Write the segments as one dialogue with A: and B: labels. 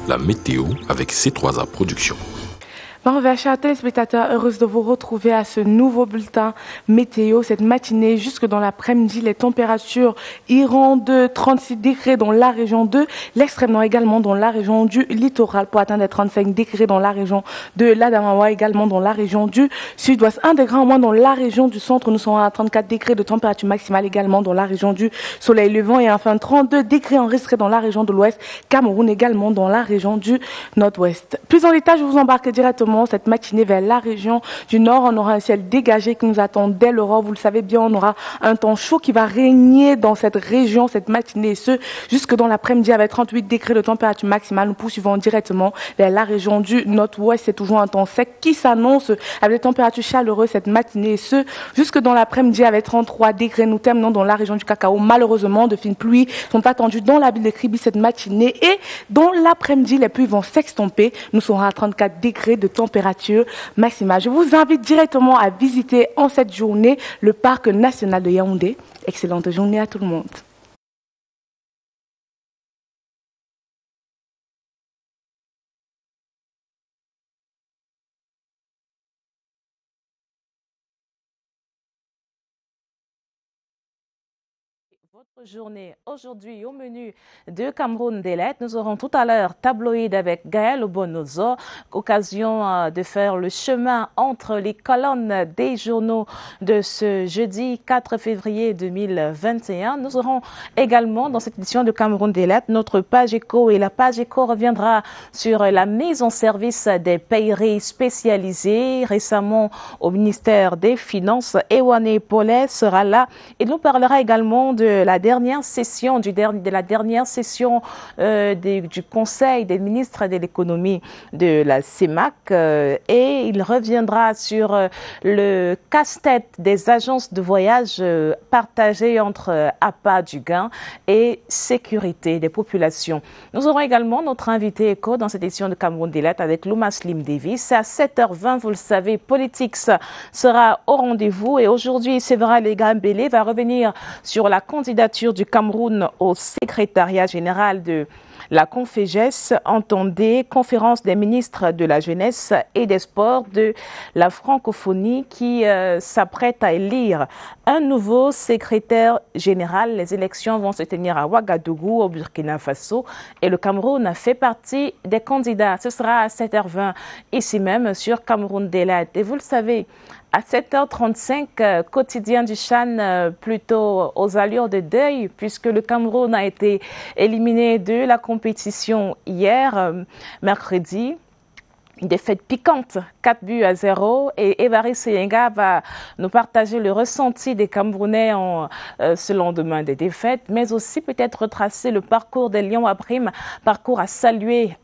A: la météo avec C3A Productions.
B: Chers téléspectateurs, heureuse de vous retrouver à ce nouveau bulletin météo. Cette matinée, jusque dans l'après-midi, les températures iront de 36 degrés dans la région de l'extrême nord, également dans la région du littoral, pour atteindre les 35 degrés dans la région de l'Adamawa, également dans la région du sud-ouest. 1 degré en moins dans la région du centre. Nous serons à 34 degrés de température maximale, également dans la région du soleil levant. Et enfin, 32 degrés enregistrés dans la région de l'ouest, Cameroun, également dans la région du nord-ouest. Plus en détail, je vous embarque directement cette matinée vers la région du nord. On aura un ciel dégagé qui nous attend dès l'aurore. Vous le savez bien, on aura un temps chaud qui va régner dans cette région cette matinée, et ce jusque dans l'après-midi avec 38 degrés de température maximale. Nous poursuivons directement vers la région du nord-ouest. C'est toujours un temps sec qui s'annonce avec des températures chaleureuses cette matinée, et ce jusque dans l'après-midi avec 33 degrés. Nous terminons dans la région du Cacao. Malheureusement, de fines pluies sont attendues dans la ville de Kribi cette matinée, et dans l'après-midi, les pluies vont s'extomper. Nous serons à 34 degrés de température maximale. Je vous invite directement à visiter en cette journée le parc national de Yaoundé. Excellente journée à tout le monde.
C: Votre journée aujourd'hui au menu de Cameroun Daylight. Nous aurons tout à l'heure tabloïd avec Gaël Obonozo, occasion de faire le chemin entre les colonnes des journaux de ce jeudi 4 février 2021. Nous aurons également dans cette édition de Cameroun Daylight notre page éco, et la page éco reviendra sur la mise en service des payeries spécialisées récemment au ministère des Finances. Ewane Paulet sera là et nous parlera également de la dernière session, du Conseil des ministres de l'économie de la CEMAC, et il reviendra sur le casse-tête des agences de voyage partagées entre APA du Gain et sécurité des populations. Nous aurons également notre invité éco dans cette édition de Cameroun Daylight avec Luma Slim Davis. À 7h20, vous le savez, Politics sera au rendez-vous, et aujourd'hui, Séverin Legambélé va revenir sur la candidature du Cameroun au secrétariat général de la Confégès, entendez, conférence des ministres de la jeunesse et des sports de la francophonie, qui s'apprête à élire un nouveau secrétaire général. Les élections vont se tenir à Ouagadougou, au Burkina Faso, et le Cameroun fait partie des candidats. Ce sera à 7h20 ici même sur Cameroun Daylight. Et vous le savez, à 7h35, quotidien du Chan, plutôt aux allures de deuil, puisque le Cameroun a été éliminé de la compétition hier, mercredi. Une défaite piquante, 4-0, et Évariste Yenga va nous partager le ressenti des Camerounais en ce lendemain des défaites, mais aussi peut-être retracer le parcours des Lions à prime, parcours à saluer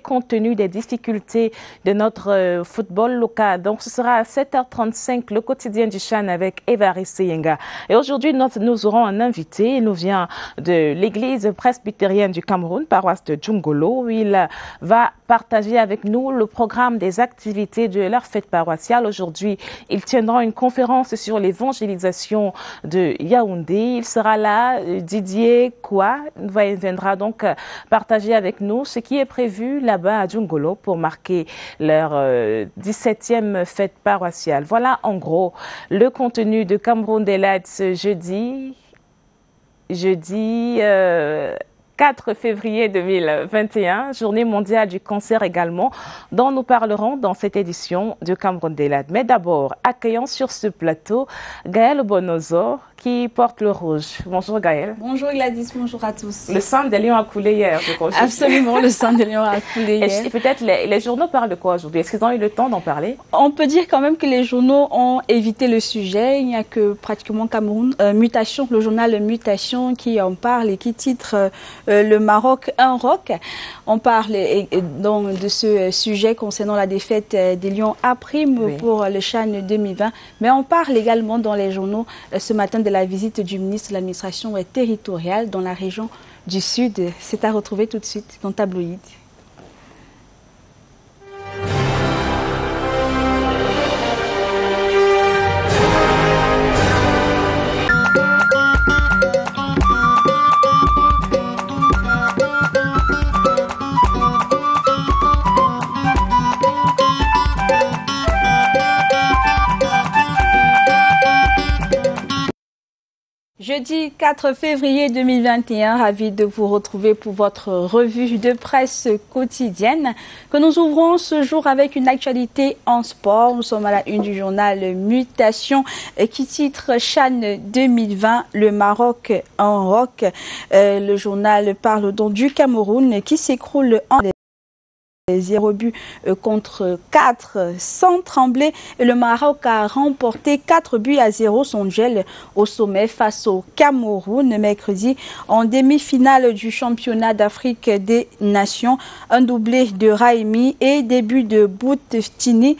C: compte tenu des difficultés de notre football local. Donc ce sera à 7h35 le quotidien du Chan avec Évariste Yenga. Et aujourd'hui, nous aurons un invité. Il nous vient de l'église presbytérienne du Cameroun, paroisse de Djungolo, où il va partager avec nous le programme des activités de leur fête paroissiale. Aujourd'hui, il tiendra une conférence sur l'évangélisation de Yaoundé. Il sera là, Didier Koua viendra donc partager avec nous ce qui est prévu là-bas à Djungolo pour marquer leur 17e fête paroissiale. Voilà en gros le contenu de Cameroun Daylight ce jeudi 4 février 2021, journée mondiale du cancer également, dont nous parlerons dans cette édition de Cameroun Daylight. Mais d'abord, accueillons sur ce plateau Gaël Obonozo, qui porte le rouge. Bonjour Gaël.
D: Bonjour Gladys, bonjour à tous.
C: Le sang des lions a coulé hier, je crois.
D: Absolument, le sang des lions a coulé hier.
C: Et peut-être les journaux parlent de quoi aujourd'hui? Est-ce qu'ils ont eu le temps d'en parler?
D: On peut dire quand même que les journaux ont évité le sujet. Il n'y a que pratiquement Cameroun, Mutation, le journal Mutation qui en parle et qui titre Le Maroc, un roc. On parle donc de ce sujet concernant la défaite des Lions à prime pour le CHAN 2020. Mais on parle également dans les journaux ce matin de la visite du ministre de l'administration territoriale dans la région du Sud. C'est à retrouver tout de suite dans Tabloïd. Jeudi 4 février 2021, ravi de vous retrouver pour votre revue de presse quotidienne que nous ouvrons ce jour avec une actualité en sport. Nous sommes à la une du journal Mutation qui titre CHAN 2020, le Maroc en roc. Le journal parle donc du Cameroun qui s'écroule en 0 but contre 4 sans trembler. Le Maroc a remporté 4 buts à 0 son duel au sommet face au Cameroun mercredi en demi-finale du championnat d'Afrique des Nations. Un doublé de Raimi et des buts de Bouftini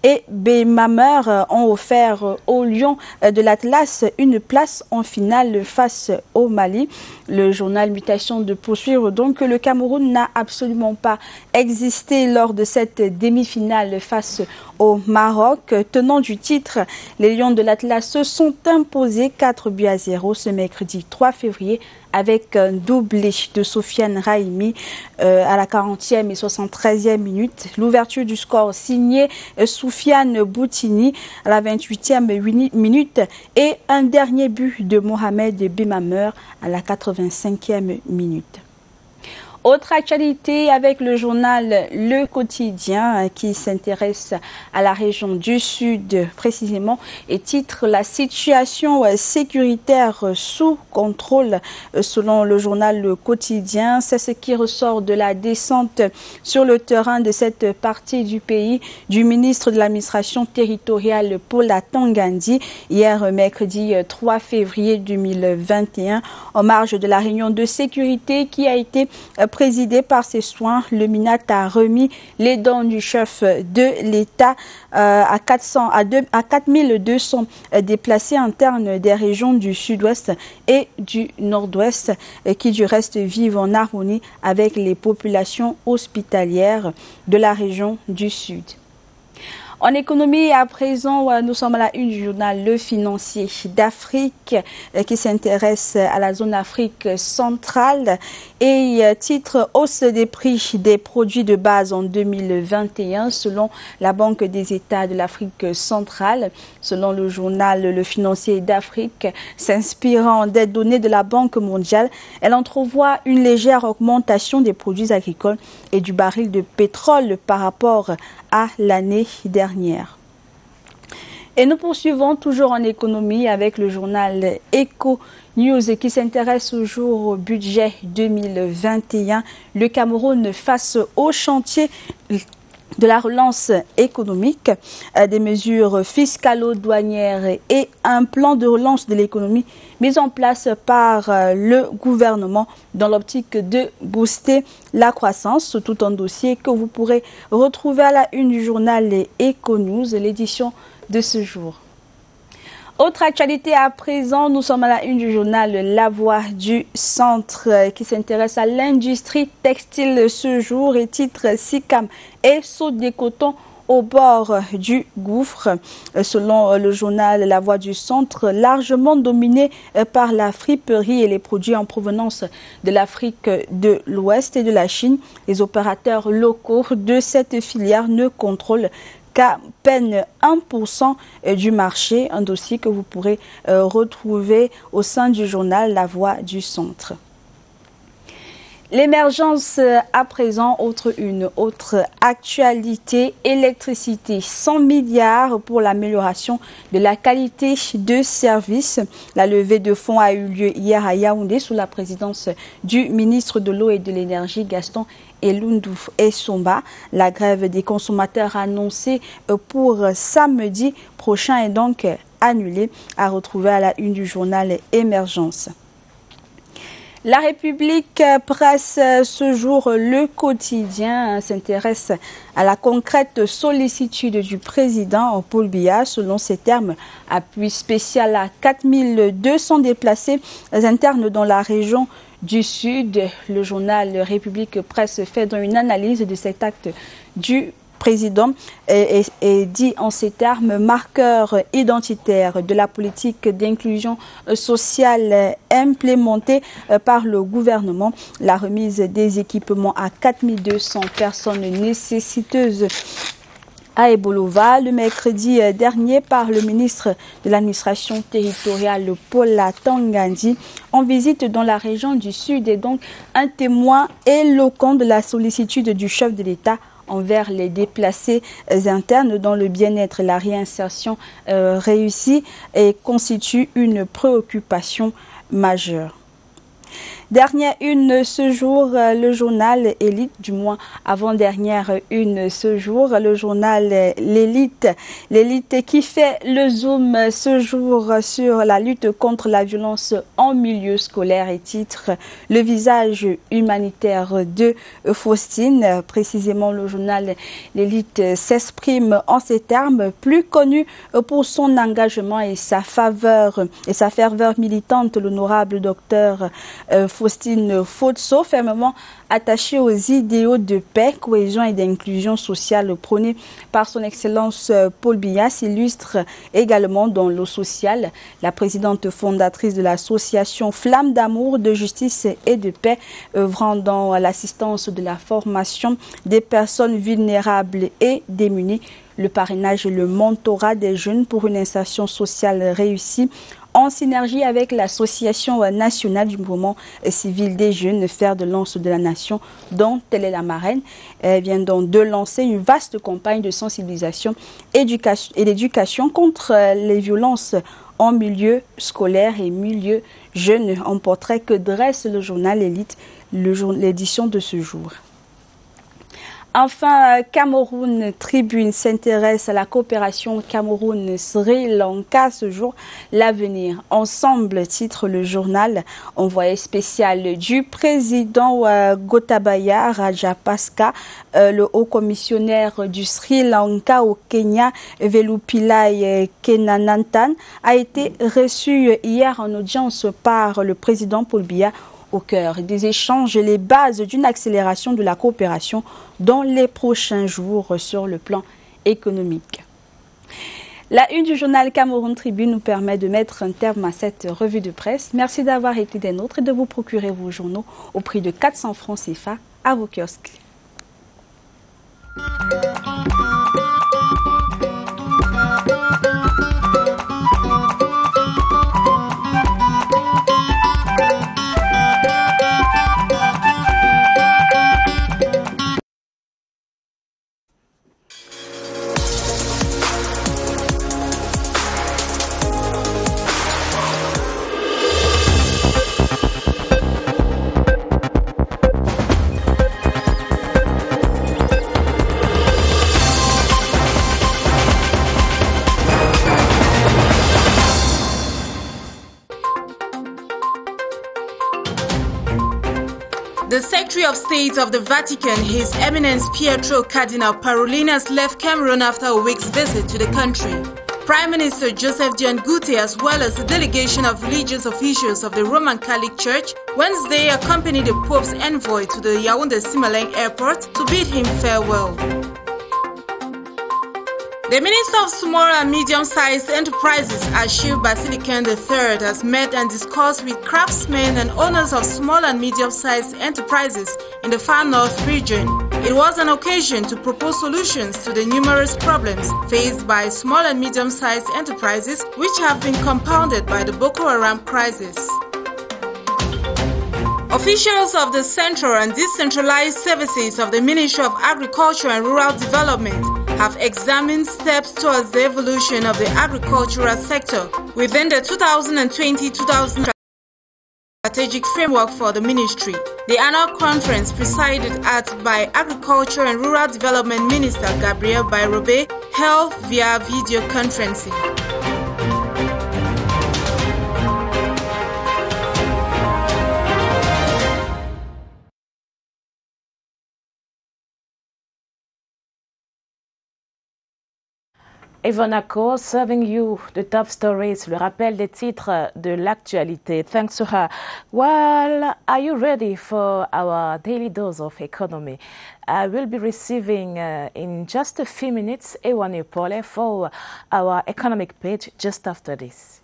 D: et Bemamer ont offert aux Lions de l'Atlas une place en finale face au Mali. Le journal Mutation de poursuivre donc que le Cameroun n'a absolument pas existé lors de cette demi-finale face au Maroc. Tenant du titre, les Lions de l'Atlas se sont imposés 4 buts à 0 ce mercredi 3 février avec un doublé de Sofiane Raimi à la 40e et 73e minute. L'ouverture du score signée Soufiane Boutini à la 28e minute et un dernier but de Mohamed Bemamer à la 85e minute. Autre actualité avec le journal Le Quotidien qui s'intéresse à la région du Sud précisément et titre la situation sécuritaire sous contrôle selon le journal Le Quotidien. C'est ce qui ressort de la descente sur le terrain de cette partie du pays du ministre de l'administration territoriale Paula Tangandi hier mercredi 3 février 2021 en marge de la réunion de sécurité qui a été présidé par ses soins. Le MINAT a remis les dons du chef de l'État à 4200 déplacés internes des régions du sud-ouest et du nord-ouest qui du reste vivent en harmonie avec les populations hospitalières de la région du sud. En économie, à présent, nous sommes à la une du journal Le Financier d'Afrique qui s'intéresse à la zone Afrique centrale et titre hausse des prix des produits de base en 2021 selon la Banque des États de l'Afrique centrale. Selon le journal Le Financier d'Afrique, s'inspirant des données de la Banque mondiale, elle entrevoit une légère augmentation des produits agricoles et du baril de pétrole par rapport à l'année dernière. Et nous poursuivons toujours en économie avec le journal Eco News qui s'intéresse toujours au budget 2021. Le Cameroun face au chantier de la relance économique, des mesures fiscalo-douanières et un plan de relance de l'économie mis en place par le gouvernement dans l'optique de booster la croissance. Tout un dossier que vous pourrez retrouver à la une du journal Eco News, l'édition de ce jour. Autre actualité à présent, nous sommes à la une du journal La Voix du Centre qui s'intéresse à l'industrie textile ce jour et titre SICAM et saute des cotons au bord du gouffre. Selon le journal La Voix du Centre, largement dominé par la friperie et les produits en provenance de l'Afrique de l'Ouest et de la Chine, les opérateurs locaux de cette filière ne contrôlent qu'à peine 1% du marché, un dossier que vous pourrez retrouver au sein du journal La Voix du Centre. L'émergence à présent, une autre actualité, électricité, 100 milliards pour l'amélioration de la qualité de service. La levée de fonds a eu lieu hier à Yaoundé sous la présidence du ministre de l'Eau et de l'Énergie, Gaston Elundou Essomba. La grève des consommateurs annoncée pour samedi prochain est donc annulée, à retrouver à la une du journal Émergence. La République presse ce jour Le Quotidien s'intéresse à la concrète sollicitude du président Paul Biya. Selon ses termes, appui spécial à 4200 déplacés internes dans la région du Sud. Le journal République Presse fait donc une analyse de cet acte du président et dit en ces termes marqueur identitaire de la politique d'inclusion sociale implémentée par le gouvernement. La remise des équipements à 4200 personnes nécessiteuses à Ebolova le mercredi dernier par le ministre de l'administration territoriale Paula Tangandi en visite dans la région du Sud est donc un témoin éloquent de la sollicitude du chef de l'État envers les déplacés internes dont le bien-être et la réinsertion réussie et constitue une préoccupation majeure. Dernière une ce jour, le journal Élite, du moins avant-dernière une ce jour, le journal L'Élite. L'Élite qui fait le zoom ce jour sur la lutte contre la violence en milieu scolaire et titre le visage humanitaire de Faustine. Précisément, le journal L'Élite s'exprime en ces termes, plus connu pour son engagement et sa ferveur militante, l'honorable docteur Faustine Fotso, fermement attachée aux idéaux de paix, cohésion et d'inclusion sociale prônés par son Excellence Paul Biya, s'illustre également dans l'eau sociale. La présidente fondatrice de l'association Flamme d'amour, de justice et de paix, œuvrant dans l'assistance de la formation des personnes vulnérables et démunies, le parrainage et le mentorat des jeunes pour une insertion sociale réussie, en synergie avec l'Association nationale du mouvement civil des jeunes, fer de lance de la nation, dont elle est la marraine. Elle vient donc de lancer une vaste campagne de sensibilisation et d'éducation contre les violences en milieu scolaire et milieu jeune, en portrait que dresse le journal Élite, l'édition de ce jour. Enfin, Cameroun Tribune s'intéresse à la coopération Cameroun-Sri Lanka ce jour. L'avenir ensemble, titre le journal. Envoyé spécial du président Gotabaya Rajapaksa, le haut commissionnaire du Sri Lanka au Kenya, Velupillai Kenanathan, a été reçu hier en audience par le président Paul Biya. Au cœur des échanges et les bases d'une accélération de la coopération dans les prochains jours sur le plan économique. La une du journal Cameroun Tribune nous permet de mettre un terme à cette revue de presse. Merci d'avoir été des nôtres et de vous procurer vos journaux au prix de 400 francs CFA à vos kiosques.
E: The Secretary of State of the Vatican, His Eminence Pietro Cardinal Parolin, has left Cameroon after a week's visit to the country. Prime Minister Joseph Dion Gute, as well as a delegation of religious officials of the Roman Catholic Church, Wednesday accompanied the Pope's envoy to the Yaoundé-Simaleng airport to bid him farewell. The Minister of Small and Medium-Sized Enterprises, Achille Basilican III, has met and discussed with craftsmen and owners of small and medium-sized enterprises in the Far North region. It was an occasion to propose solutions to the numerous problems faced by small and medium-sized enterprises, which have been compounded by the Boko Haram crisis. Officials of the central and decentralized services of the Ministry of Agriculture and Rural Development have examined steps towards the evolution of the agricultural sector within the 2020-2030 strategic framework for the ministry. The annual conference, presided at by Agriculture and Rural Development Minister Gabriel Bayrobe, held via video conferencing.
C: Ivonako serving you the top stories, le rappel des titres de l'actualité. Thanks to her. Well, are you ready for our daily dose of economy? I will be receiving in just a few minutes Ewane Pole for our economic page just after this.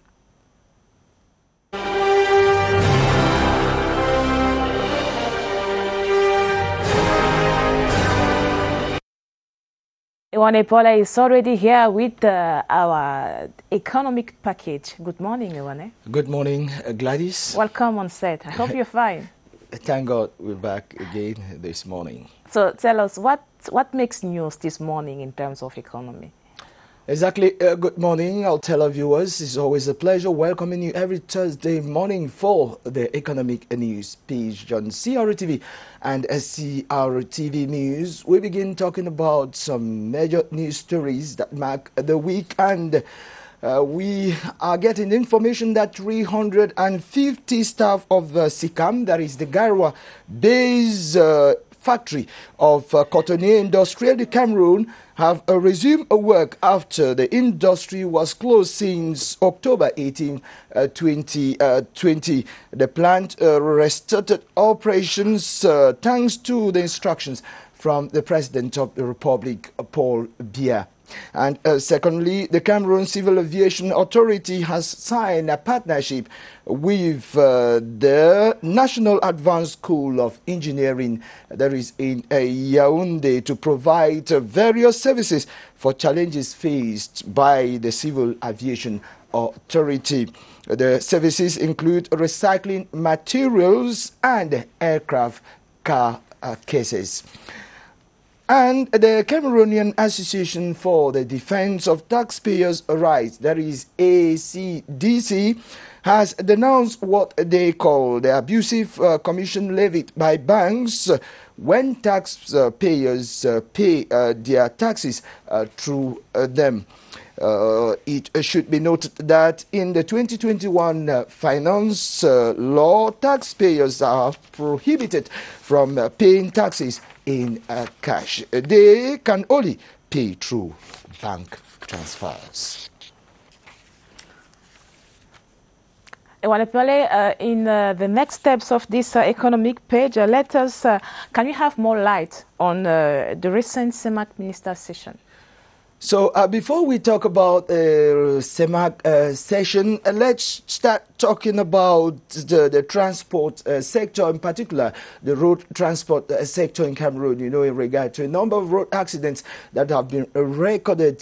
C: Ewane Paula is already here with our economic package. Good morning, Ewane.
F: Good morning, Gladys.
C: Welcome on set. I hope you're fine.
F: Thank God we're back again this morning.
C: So tell us, what makes news this morning in terms of economy?
F: Exactly. Good morning, our televiewers. It's always a pleasure welcoming you every Thursday morning for the economic news page on CRTV and CRTV News. We begin talking about some major news stories that mark the week, and we are getting information that 350 staff of SICAM, that is the Garwa-based factory of Cotonnier Industriel de Cameroon, have resumed work after the industry was closed since October 18, 2020. The plant restarted operations thanks to the instructions from the President of the Republic, Paul Biya. And secondly, the Cameroon Civil Aviation Authority has signed a partnership with the National Advanced School of Engineering that is in Yaoundé to provide various services for challenges faced by the Civil Aviation Authority. The services include recycling materials and aircraft car cases. And the Cameroonian Association for the Defense of Taxpayers' Rights, that is ACDC, has denounced what they call the abusive commission levied by banks when taxpayers pay their taxes through them. It should be noted that in the 2021 finance law, taxpayers are prohibited from paying taxes in cash. They can only pay through bank transfers.
C: Ewanepele, in the next steps of this economic page, can you have more light on the recent CEMAC minister session?
F: So before we talk about CEMAC session, let's start talking about the transport sector, in particular the road transport sector in Cameroon, you know, in regard to a number of road accidents that have been recorded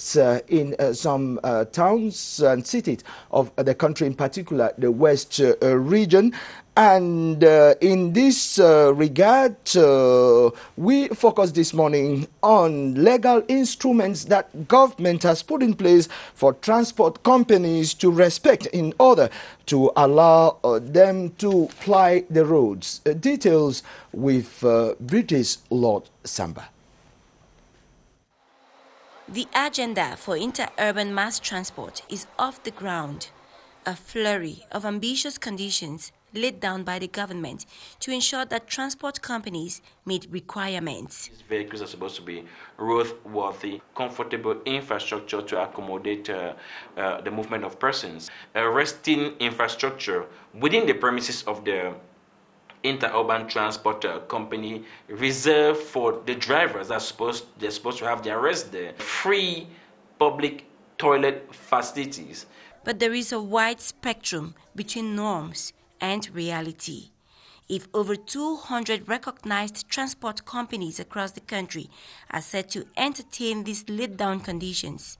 F: in some towns and cities of the country, in particular the West region. And in this regard, we focus this morning on legal instruments that government has put in place for transport companies to respect in order to allow them to ply the roads. Details with British Lord Samba.
G: The agenda for interurban mass transport is off the ground. A flurry of ambitious conditions laid down by the government to ensure that transport companies meet requirements.
H: These vehicles are supposed to be roadworthy, comfortable infrastructure to accommodate the movement of persons. A resting infrastructure within the premises of the interurban transport company reserved for the drivers. They're supposed to have their rest there. Free public toilet facilities.
G: But there is a wide spectrum between norms and reality. If over 200 recognized transport companies across the country are set to entertain these laid-down conditions,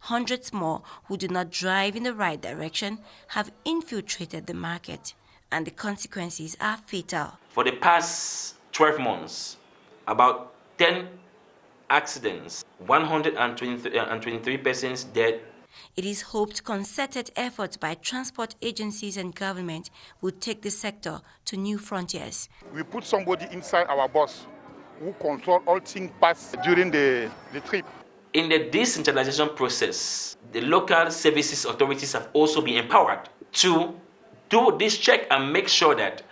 G: hundreds more who do not drive in the right direction have infiltrated the market, and the consequences are fatal.
H: For the past 12 months, about 10 accidents, 123 persons dead.
G: It is hoped concerted efforts by transport agencies and government will take the sector to new frontiers.
I: We put somebody inside our bus who control all things passed during the trip.
H: In the decentralization process, the local services authorities have also been empowered to do this check and make sure that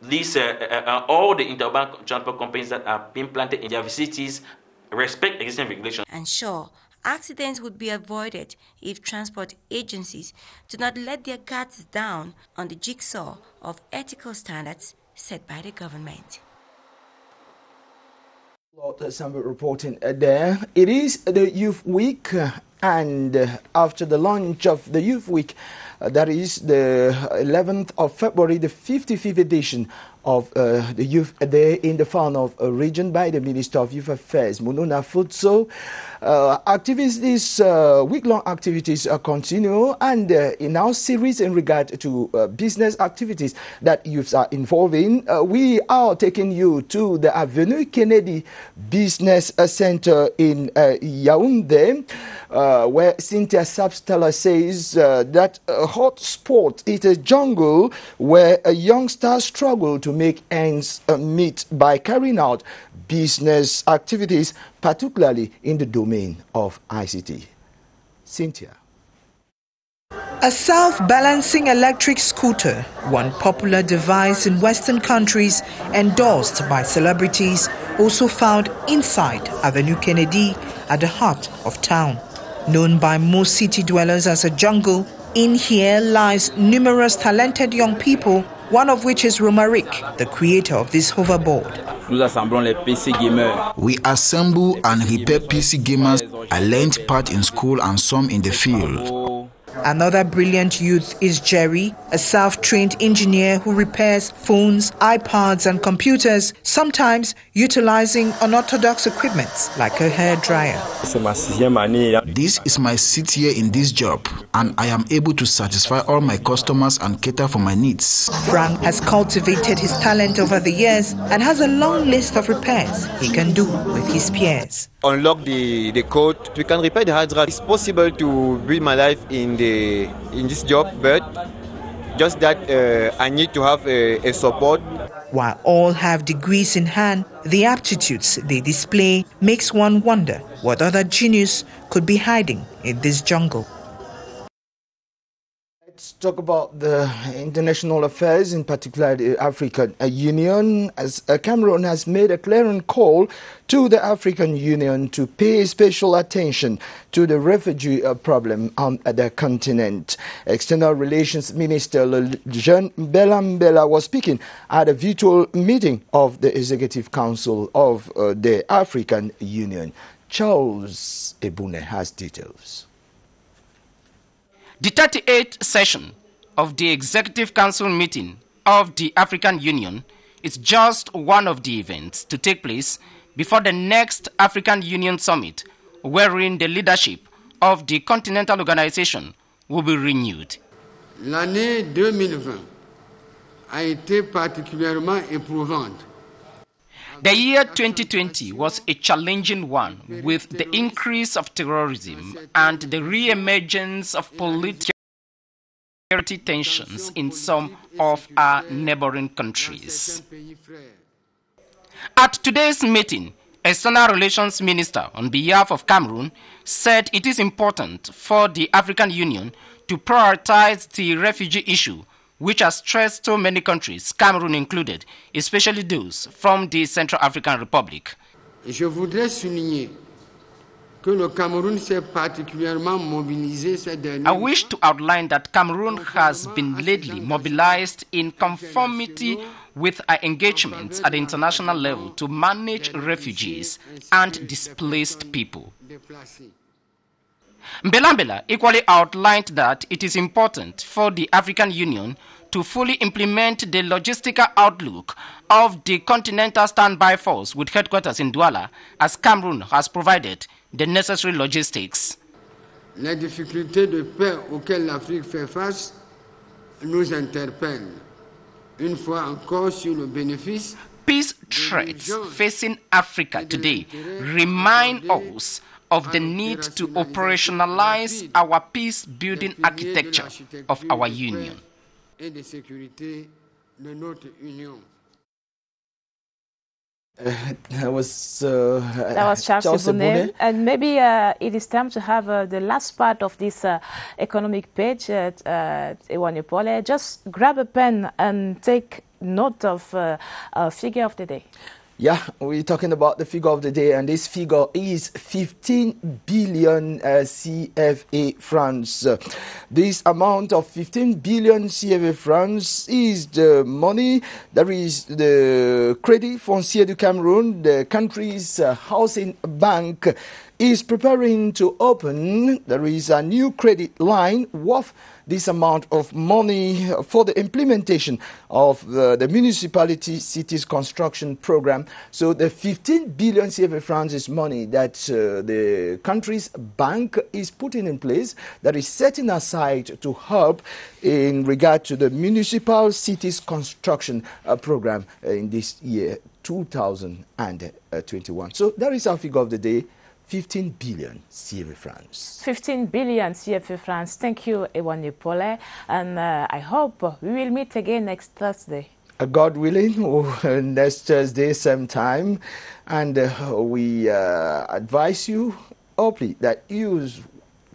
H: these all the interurban transport companies that are being planted in their facilities respect existing regulations.
G: And sure, accidents would be avoided if transport agencies do not let their guards down on the jigsaw of ethical standards set by the government.
F: Lord Samba reporting there. It is the Youth Week, and after the launch of the Youth Week, that is the 11th of February, the 55th edition of the Youth Day in the Far North region by the Minister of Youth Affairs, Mununa Futso. These week-long activities continue, and in our series in regard to business activities that youths are involved in, we are taking you to the Avenue Kennedy Business Center in Yaoundé, where Cynthia Sapstella says that a hot spot is a jungle where youngsters struggle to make ends meet by carrying out business activities, particularly in the domain of ICT. Cynthia.
J: A self-balancing electric scooter, one popular device in Western countries endorsed by celebrities, also found inside Avenue Kennedy at the heart of town. Known by most city dwellers as a jungle, in here lies numerous talented young people, one of which is Romaric, the creator of this hoverboard.
K: We assemble and repair PC gamers. I learned part in school and some in the field.
J: Another brilliant youth is Jerry, a self-trained engineer who repairs phones, iPads and computers, sometimes utilizing unorthodox equipment like a hairdryer.
K: This is my 6th year in this job, and I am able to satisfy all my customers and cater for my needs.
J: Frank has cultivated his talent over the years and has a long list of repairs he can do with his peers.
L: Unlock the code. We can repair the hard drive. It's possible to build my life in this job, but just that I need to have a support.
J: While all have degrees in hand, the aptitudes they display makes one wonder what other genius could be hiding in this jungle.
F: Let's talk about the international affairs, in particular the African Union, as Cameroon has made a clarion call to the African Union to pay special attention to the refugee problem on the continent. External Relations Minister Jean Mbela was speaking at a virtual meeting of the Executive Council of the African Union. Charles Ebune has details.
M: The 38th session of the Executive Council meeting of the African Union is just one of the events to take place before the next African Union Summit, wherein the leadership of the Continental Organization will be renewed.
N: L'année 2020 a été particulièrement éprouvante.
M: The year 2020 was a challenging one, with the increase of terrorism and the re-emergence of political tensions in some of our neighboring countries. At today's meeting, External Relations Minister on behalf of Cameroon said it is important for the African Union to prioritize the refugee issue, which has stressed so many countries, Cameroon included, especially those from the Central African Republic.
N: Je voudrais souligner que le Cameroun s'est particulièrement mobilisé ces derniers
M: I wish to outline that Cameroon has been lately mobilized in conformity with our engagements at the international level to manage refugees and displaced people. Mbela equally outlined that it is important for the African Union to fully implement the logistical outlook of the Continental Standby Force with headquarters in Douala, as Cameroon has provided the necessary logistics.
N: Les difficultés de paix auxquelles l'Afrique fait face nous interpellent. Une fois encore sur le bénéfice.
M: Peace threats facing Africa today remind us of the need to operationalize our peace-building architecture of our union.
N: Et de sécurité de notre union.
F: That was
C: Charles Ebune. And maybe it is time to have the last part of this economic page, Ewanipole. Just grab a pen and take note of a figure of the day.
F: Yeah, we're talking about the figure of the day, and this figure is 15 billion CFA francs. This amount of 15 billion CFA francs is the money that is the Crédit Foncier du Cameroun, the country's housing bank, is preparing to open. There is a new credit line worth this amount of money for the implementation of the municipality cities construction program. So the 15 billion CFA francs is money that the country's bank is putting in place, that is setting aside to help in regard to the municipal cities construction program in this year 2021. So that is our figure of the day. 15 billion CFA francs. 15 billion CFA francs. Thank you, Ewanepole. And I hope we will meet again next Thursday. God willing, next Thursday, same time. And we advise you, hopefully, that you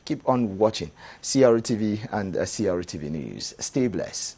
F: keep on watching CRTV and CRTV News. Stay blessed.